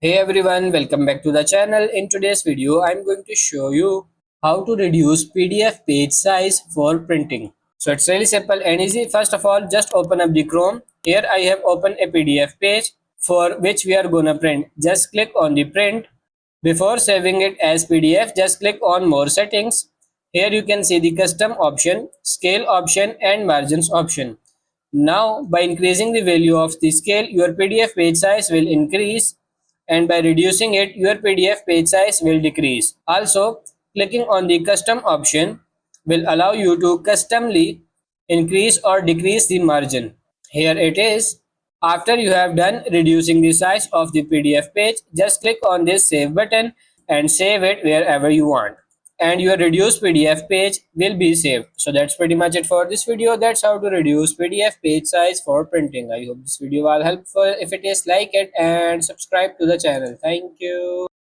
Hey everyone, welcome back to the channel. In today's video, I'm going to show you how to reduce PDF page size for printing. So it's really simple and easy. First of all, just open up the Chrome. Here I have opened a PDF page for which we are gonna print. Just click on the print. Before saving it as PDF, just click on more settings. Here you can see the custom option, scale option and margins option. Now, by increasing the value of the scale, your PDF page size will increase, and by reducing it, your PDF page size will decrease. Also, clicking on the custom option will allow you to customly increase or decrease the margin. Here it is. After you have done reducing the size of the PDF page, just click on this save button and save it wherever you want, and your reduced PDF page will be saved. So that's pretty much it for this video. That's how to reduce PDF page size for printing. I hope this video was helpful. If it is, like it and subscribe to the channel. Thank you.